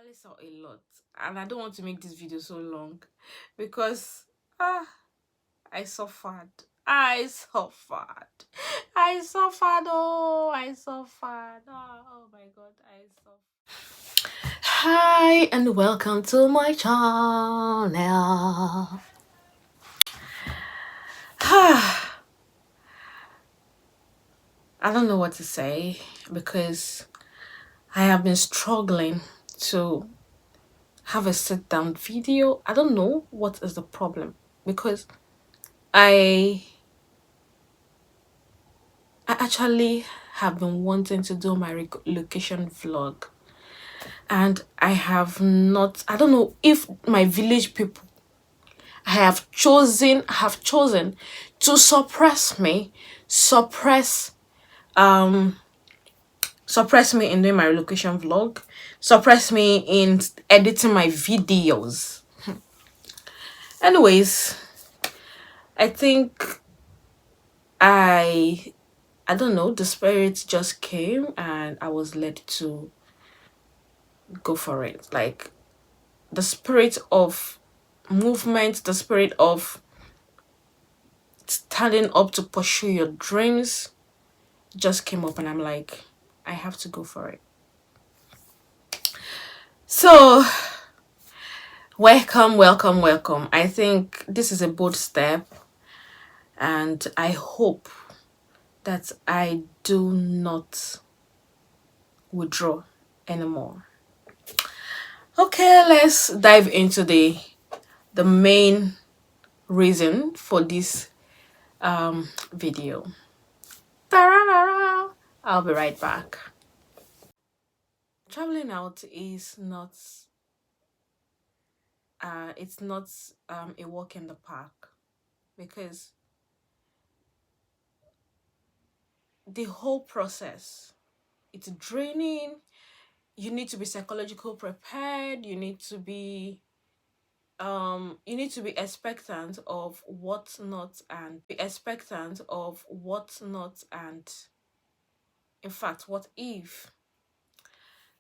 actually saw a lot, and I don't want to make this video so long because ah I suffered. I suffered. I suffered. Oh, I suffered. Oh my god, I suffered. Hi and welcome to my channel. I don't know what to say because I have been struggling to have a sit down video. I don't know what is the problem because I I actually have been wanting to do my relocation vlog, and I don't know if my village people have chosen to suppress um suppress me in doing my relocation vlog, suppress me in editing my videos. Anyways, I think I I don't know, the spirit just came and I was led to go for it. Like the spirit of movement, the spirit of standing up to pursue your dreams just came up, and I'm like, I have to go for it. So, welcome. I think this is a bold step, and I hope that I do not withdraw anymore. Okay, let's dive into the main reason for this video. Ta-ra-ra-ra. I'll be right back. Traveling out is not it's not a walk in the park, because the whole process, it's draining. You need to be psychologically prepared. You need to be expectant of what not, and be expectant of what not, and in fact what if.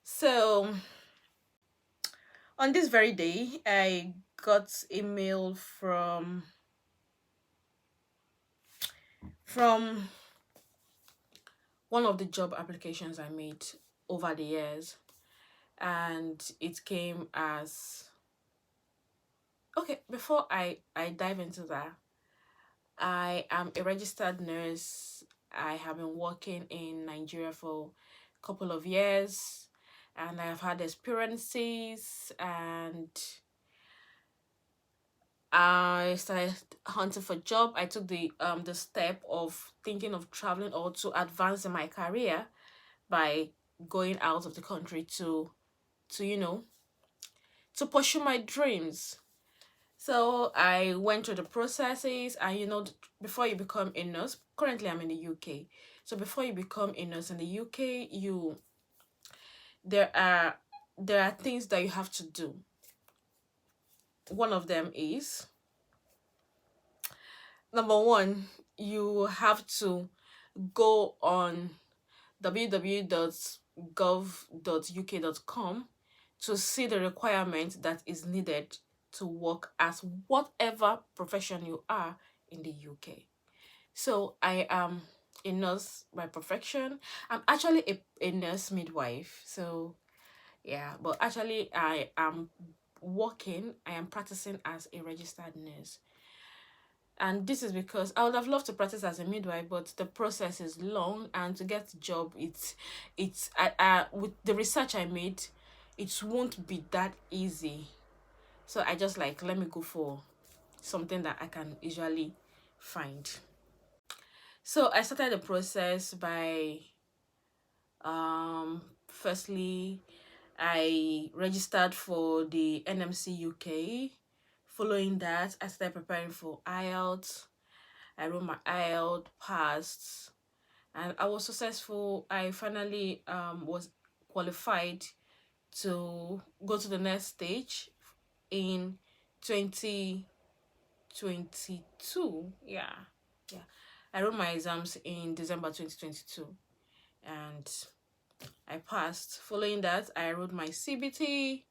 So on this very day I got a mail from one of the job applications I made over the years, and it came as, okay, before I dive into that, I am a registered nurse. I have been working in Nigeria for a couple of years, and I have had experiences, and I started hunting for job. I took the step of thinking of traveling or to advance in my career by going out of the country to to pursue my dreams. So I went through the processes, and before you become a nurse, currently I'm in the UK. So before you become a nurse in the UK, there are there are things that you have to do. One of them is, number one, you have to go on www.gov.uk.com to see the requirement that is needed to work as whatever profession you are in the UK. So I am a nurse by profession. I'm actually a nurse midwife. So yeah, but actually I am practicing as a registered nurse. And this is because I would have loved to practice as a midwife, but the process is long, and to get a job, with the research I made, it won't be that easy. So I just like, let me go for something that I can usually find. So I started the process by firstly I registered for the NMC UK. Following that, I started preparing for IELTS. I wrote my IELTS, passed, and I was successful. I finally was qualified to go to the next stage in 2022. Yeah. I wrote my exams in December 2022, and I passed. Following that, I wrote my CBT.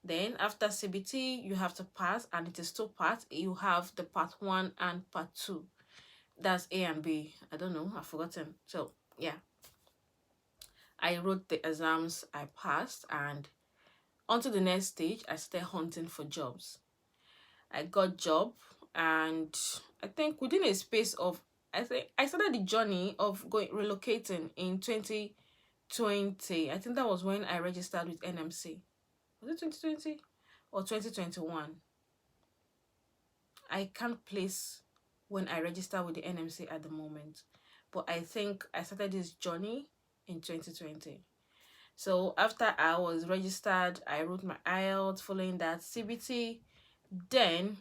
Then after CBT, you have to pass, and it is two parts. You have the part one and part two. That's A and B. I don't know, I've forgotten. So yeah, I wrote the exams, I passed, and on to the next stage, I started hunting for jobs. I got job, and I think within a space of, I think I started the journey of going relocating in 2020. I think that was when I registered with NMC. Was it 2020 or 2021? I can't place when I registered with the NMC at the moment, but I think I started this journey in 2020. So after I was registered, I wrote my IELTS, following that CBT. Then,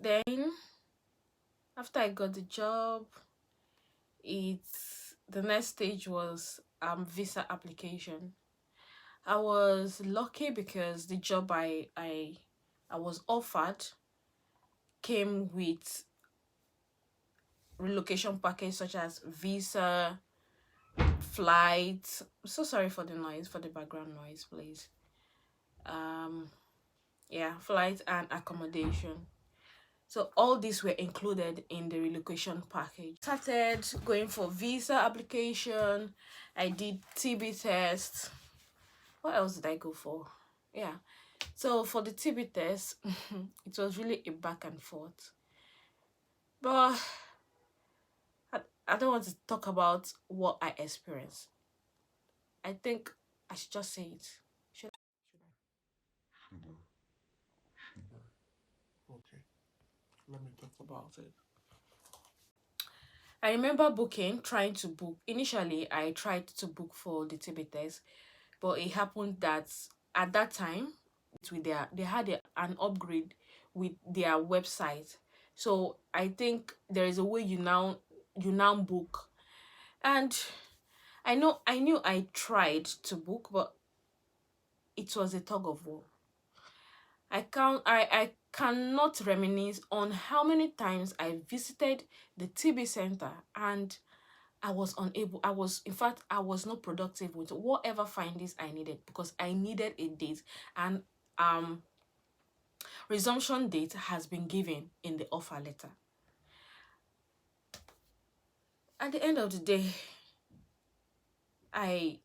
then after I got the job, the next stage was visa application. I was lucky because the job I was offered came with relocation package such as visa, flights. So sorry for the noise, for the background noise, please. Yeah, flight and accommodation. So all these were included in the relocation package. Started going for visa application. I did TB test. What else did I go for? Yeah. So for the TB test, it was really a back and forth. But I don't want to talk about what I experienced. I think I should just say it. Should I? Okay. Let me talk about it. I remember trying to book. Initially, I tried to book for the TB test, but it happened that at that time, they had an upgrade with their website. So I think there is a way you now book, and I knew I tried to book, but it was a tug of war. I cannot reminisce on how many times I visited the TB center, and I was unable. In fact, I was not productive with whatever findings I needed, because I needed a date, and resumption date has been given in the offer letter. At the end of the day, I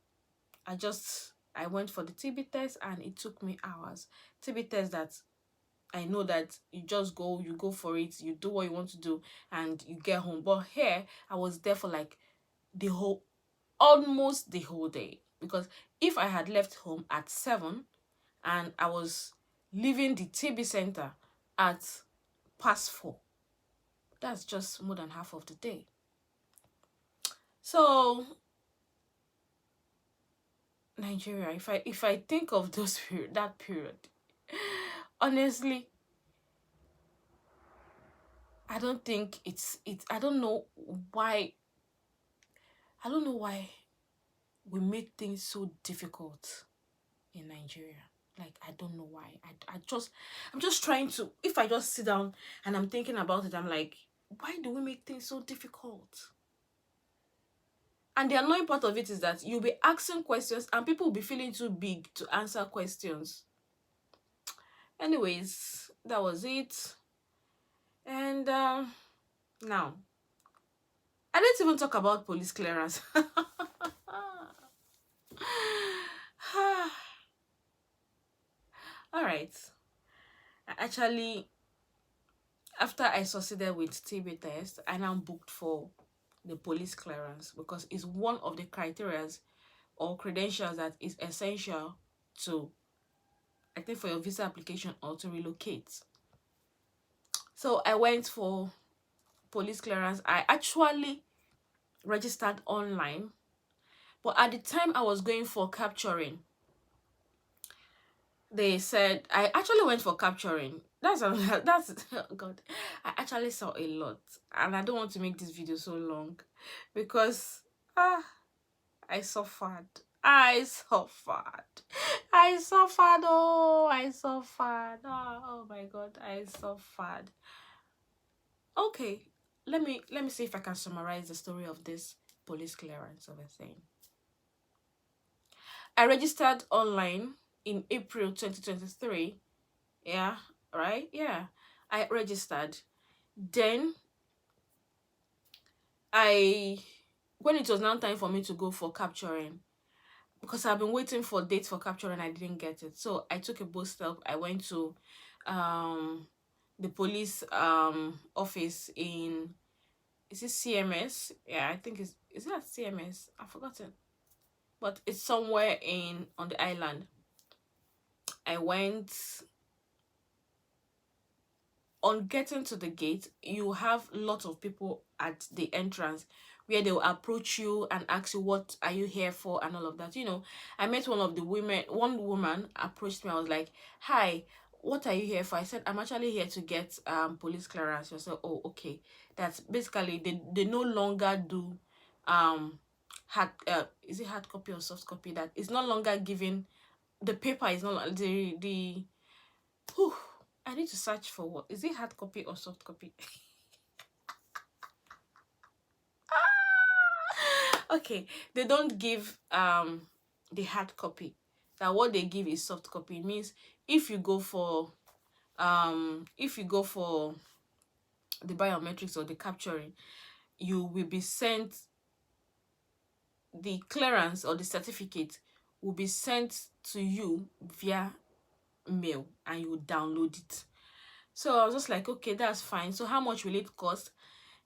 I went for the TB test, and it took me hours. TB test that I know that you just you go for it, you do what you want to do, and you get home. But here, I was there for like almost the whole day, because if I had left home at 7 and I was leaving the TB center at past 4, that's just more than half of the day. So Nigeria, if I think of that period, honestly, I don't think I don't know why we make things so difficult in Nigeria. Like, I don't know why. I'm just trying to, if I just sit down and I'm thinking about it, I'm like, why do we make things so difficult? And the annoying part of it is that you'll be asking questions and people will be feeling too big to answer questions. Anyways, that was it. And now, I didn't even talk about police clearance. All right. Actually, after I succeeded with TB test, I now booked for the police clearance, because it's one of the criteria or credentials that is essential to, I think, for your visa application or to relocate. So I went for police clearance. I actually registered online, but at the time I was going for capturing, they said I actually went for capturing. That's oh God, I actually saw a lot, and I don't want to make this video so long, because I suffered. I suffered. I suffered. Oh, I suffered. Oh my God, I suffered. Okay, let me see if I can summarize the story of this police clearance of a thing. I registered online in April 2023. Yeah, right? Yeah. I registered. Then I when it was now time for me to go for capturing, because I've been waiting for dates for capturing, I didn't get it. So I took a bold step. I went to um the police office in, is it CMS? Yeah, I think it's, is that CMS? I've forgotten. But it's somewhere in on the island. I went. On getting to the gate, you have lots of people at the entrance where they will approach you and ask you, what are you here for, and all of that. I met one woman approached me. I was like, hi, what are you here for? I said, I'm actually here to get police clearance. She said, oh, okay. That's basically, they no longer do hard, is it hard copy or soft copy? That is no longer giving, the paper is not the whew, I need to search for, what is it, hard copy or soft copy? Okay, they don't give the hard copy. That what they give is soft copy. It means if you go for the biometrics or the capturing, you will be sent, the clearance or the certificate will be sent to you via mail, and you download it. So I was just like, okay, that's fine. So how much will it cost?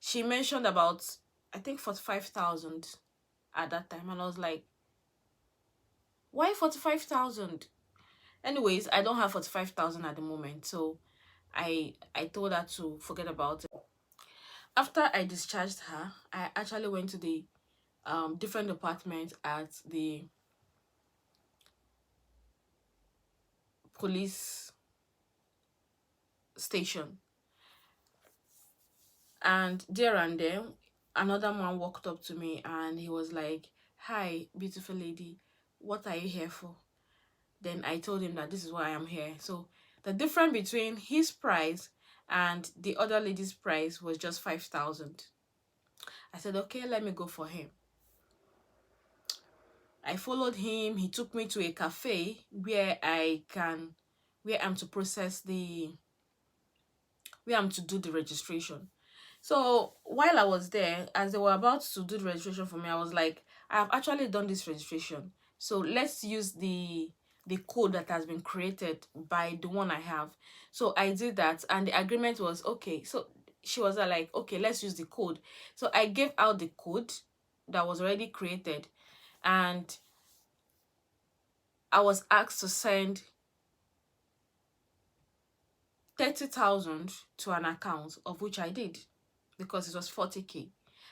She mentioned about, I think, 45,000 at that time, and I was like, why 45,000? Anyways, I don't have 45,000 at the moment, so I told her to forget about it. After I discharged her, I actually went to the different departments at the police station, and there another man walked up to me and he was like, hi, beautiful lady, what are you here for? Then I told him that this is why I'm here. So the difference between his price and the other lady's price was just 5,000. I said, okay, let me go for him. I followed him. He took me to a cafe where I'm to process where I'm to do the registration. So while I was there, as they were about to do the registration for me, I was like, I have actually done this registration. So let's use the code that has been created by the one I have. So I did that, and the agreement was okay. So she was like, okay, let's use the code. So I gave out the code that was already created, and I was asked to send 30,000 to an account, of which I did, because it was 40k.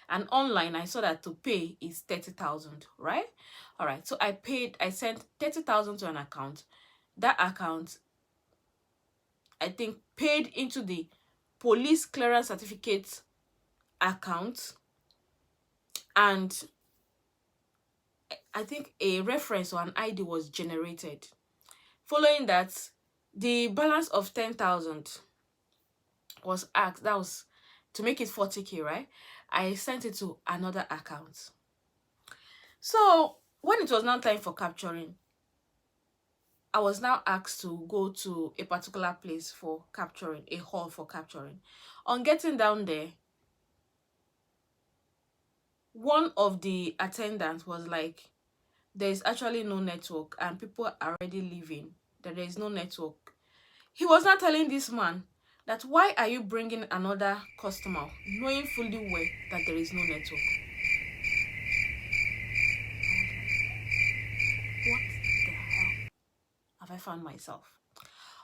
And online, I saw that to pay is 30,000, right? All right, so I sent 30,000 to an account. That account, I think, paid into the police clearance certificate account, and I think a reference or an ID was generated. Following that, the balance of 10,000 was asked. That was to make it 40k, right? I sent it to another account. So when it was now time for capturing, I was now asked to go to a particular place for capturing, a hall for capturing. On getting down there, one of the attendants was like, there is actually no network and people are already leaving, that there is no network. He was not telling this man that, why are you bringing another customer knowing fully well that there is no network? What the hell have I found myself?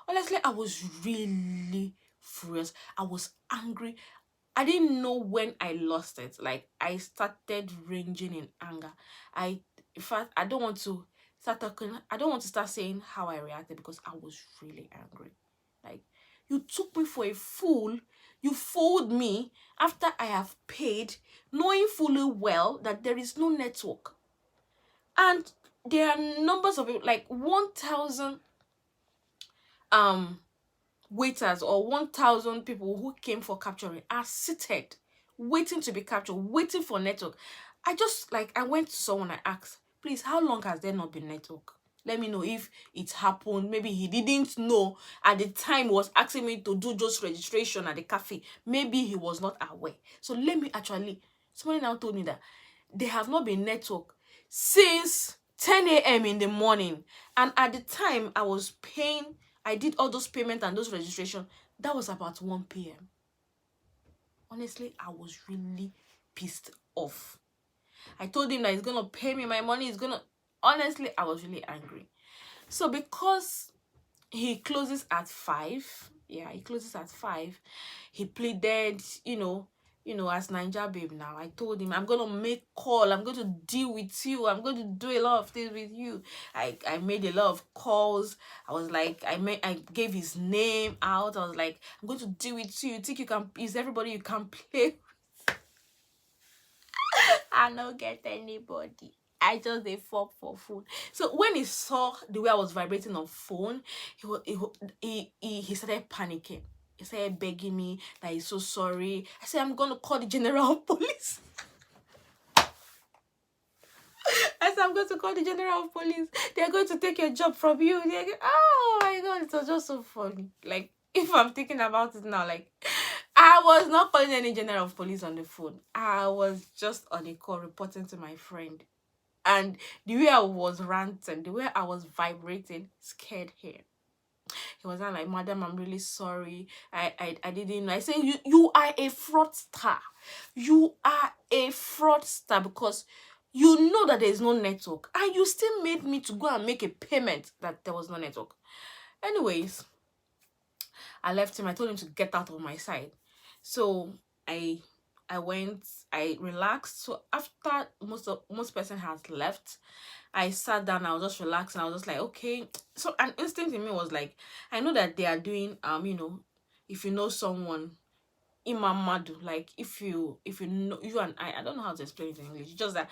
Honestly, I was really furious. I was angry. I didn't know when I lost it. Like, I started raging in anger. In fact, I don't want to start talking. I don't want to start saying how I reacted, because I was really angry. Like, you took me for a fool. You fooled me after I have paid, knowing fully well that there is no network. And there are numbers of it, like 1,000 waiters or 1,000 people who came for capturing are seated, waiting to be captured, waiting for network. I went to someone, I asked, Please, how long has there not been network? Let me know if it happened. Maybe he didn't know at the time he was asking me to do just registration at the cafe. Maybe he was not aware. So let me actually, somebody now told me that they have not been network since 10 a.m. in the morning. And at the time I was paying, I did all those payments and those registration. That was about 1 p.m. Honestly, I was really pissed off. I told him that he's gonna pay me my money. He's gonna. Honestly, I was really angry. So because he closes at 5, yeah, he closes at 5. He pleaded, as Ninja babe. Now I told him I'm gonna make call. I'm going to deal with you. I'm going to do a lot of things with you. I made a lot of calls. I was like, I gave his name out. I was like, I'm going to deal with you. You think you can? Is everybody you can play? I don't get anybody. I just a fuck for food. So when he saw the way I was vibrating on phone, he started panicking. He started begging me that he's so sorry. I said, I'm gonna call the general of police. I said, I'm going to call the general of police. They're going to take your job from you. Oh my god, it was just so funny. Like, if I'm thinking about it now, like, I was not calling any general of police on the phone. I was just on a call reporting to my friend. And the way I was ranting, the way I was vibrating, scared him. He was not like, madam, I'm really sorry. I didn't know. I said, you are a fraudster. You are a fraudster because you know that there is no network. And you still made me to go and make a payment that there was no network. Anyways, I left him. I told him to get out of my side. So I went, I relaxed. So after most person has left, I sat down, I was just relaxing. I was just like, okay. So an instinct in me was like, I know that they are doing if you know someone, imamadu, like if you know, you and I don't know how to explain it in English. It's just that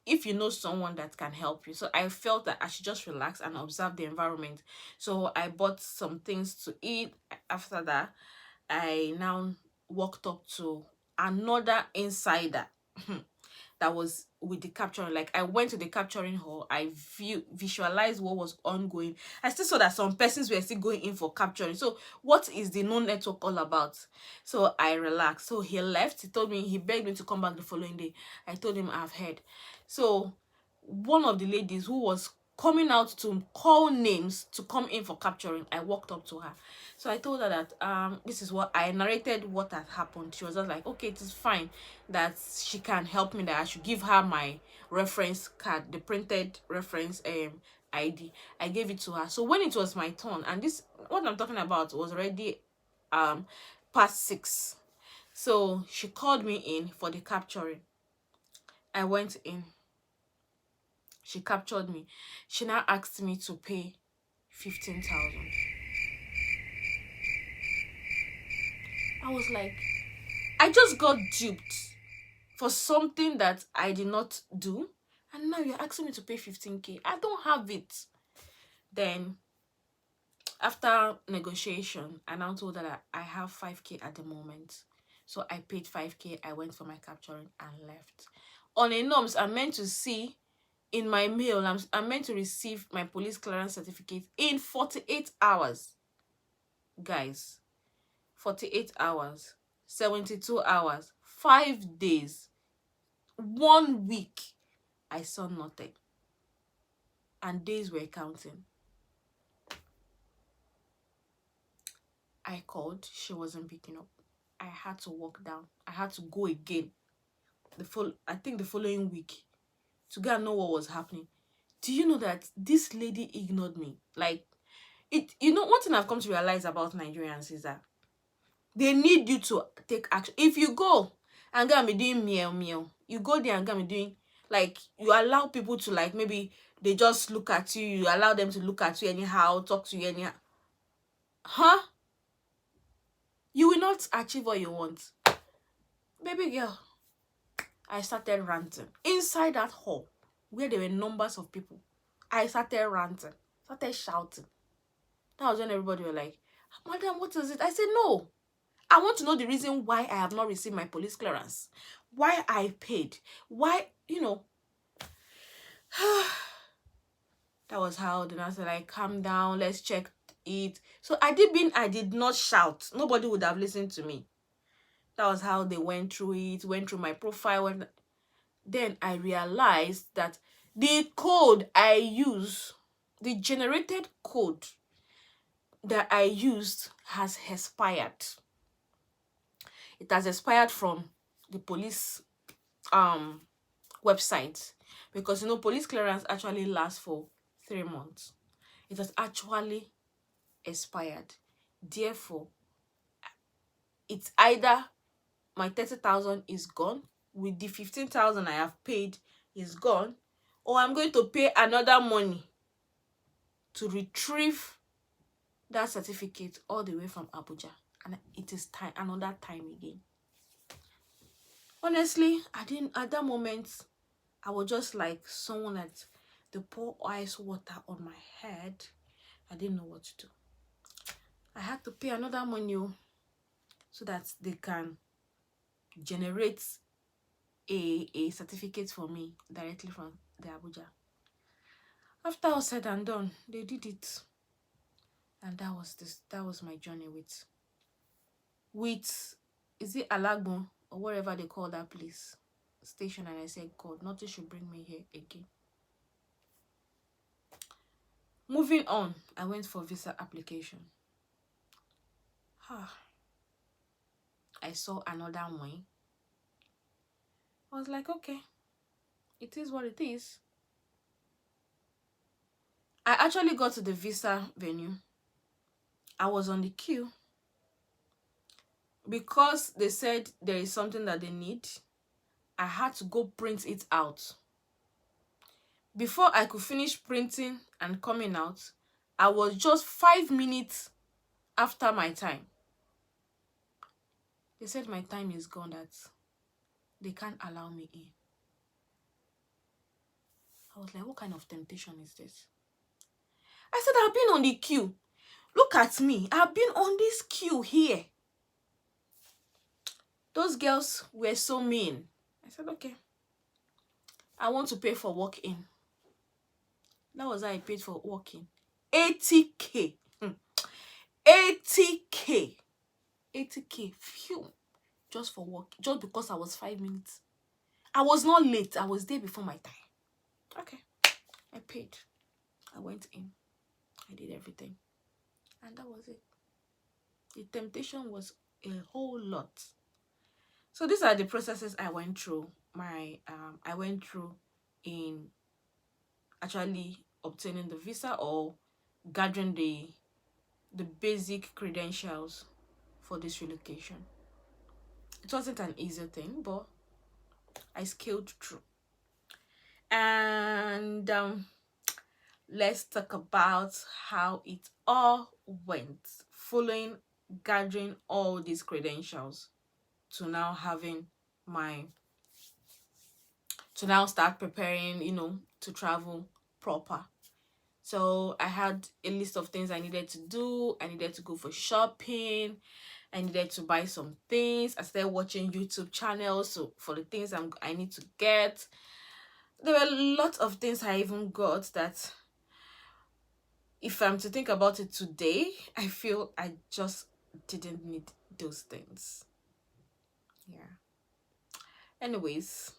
if you know someone that can help you. So I felt that I should just relax and observe the environment. So I bought some things to eat. After that, I now walked up to another insider that was with the capturing. Like, I went to the capturing hall, I visualized what was ongoing. I still saw that some persons were still going in for capturing. So what is the no network all about? So I relaxed. So he left. He told me, he begged me to come back the following day. I told him I've heard. So one of the ladies who was coming out to call names to come in for capturing, I walked up to her. So I told her that this is what I narrated, what had happened. She was just like, okay, it is fine, that she can help me, that I should give her my reference card, the printed reference ID. I gave it to her. So when it was my turn, and this, what I'm talking about, was already past 6. So she called me in for the capturing. I went in. She captured me. She now asked me to pay 15,000. I was like, I just got duped for something that I did not do, and now you're asking me to pay 15k. I don't have it. Then after negotiation, I now told her that I have 5k at the moment. So I paid 5k. I went for my capturing and left. On a norms, I'm meant to see in my mail, I'm meant to receive my police clearance certificate in 48 hours. Guys, 48 hours, 72 hours, 5 days, 1 week. I saw nothing. And days were counting. I called, she wasn't picking up. I had to walk down. I had to go again. I think the following week, to go and know what was happening. Do you know that this lady ignored me? Like, one thing I've come to realize about Nigerians is that they need you to take action. If you go and go and be doing meow meow, you go there and go and be doing, like, you allow people to, like, maybe they just look at you, you allow them to look at you anyhow, talk to you anyhow. Huh? You will not achieve what you want. Baby girl, I started ranting. Inside that hall, where there were numbers of people, I started ranting, started shouting. That was when everybody were like, madam, what is it? I said, no. I want to know the reason why I have not received my police clearance. Why I paid. Why, That was how the nurse said, like, calm down, let's check it. So I did not shout. Nobody would have listened to me. That was how they went through it, went through my profile. Then I realized that the code I use, the generated code that I used has expired. It has expired from the police website, because police clearance actually lasts for 3 months. It has actually expired. Therefore, it's either my 30,000 is gone, with the 15,000 I have paid is gone, or I'm going to pay another money to retrieve that certificate all the way from Abuja, and it is time, another time again. Honestly, at that moment, I was just like someone that they pour ice water on my head. I didn't know what to do. I had to pay another money so that they can generate a certificate for me directly from the Abuja. After all said and done, they did it. And that was my journey with is it Alagbon or whatever they call that place station. And I said, God, nothing should bring me here again. Moving on, I went for visa application. I saw another one. I was like, okay, it is what it is. I actually got to the visa venue. I was on the queue. Because they said there is something that they need, I had to go print it out. Before I could finish printing and coming out, I was just 5 minutes after my time. They said my time is gone, that they can't allow me in. I was like, what kind of temptation is this? I said, I've been on the queue. Look at me. I've been on this queue here. Those girls were so mean. I said, okay, I want to pay for walk-in. That was how I paid for walk-in. 80K. 80K. 80K. Phew. Just for work. Just because I was 5 minutes. I was not late. I was there before my time. Okay. I paid. I went in. I did everything. And that was it. The temptation was a whole lot. So these are the processes I went through. I went through in actually obtaining the visa or gathering the basic credentials for this relocation. It wasn't an easy thing, but I scaled through. And let's talk about how it all went following gathering all these credentials to now having to now start preparing, to travel proper. So I had a list of things I needed to do. I needed to go for shopping. I needed to buy some things. I started watching YouTube channels for the things I need to get. There were a lot of things I even got that, if I'm to think about it today, I feel I just didn't need those things. Yeah. Anyways,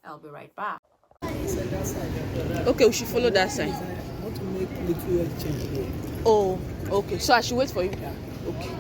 I'll be right back. Okay, we should follow that sign. I want to make little exchange here. Oh, okay. So I should wait for you? Yeah. Okay.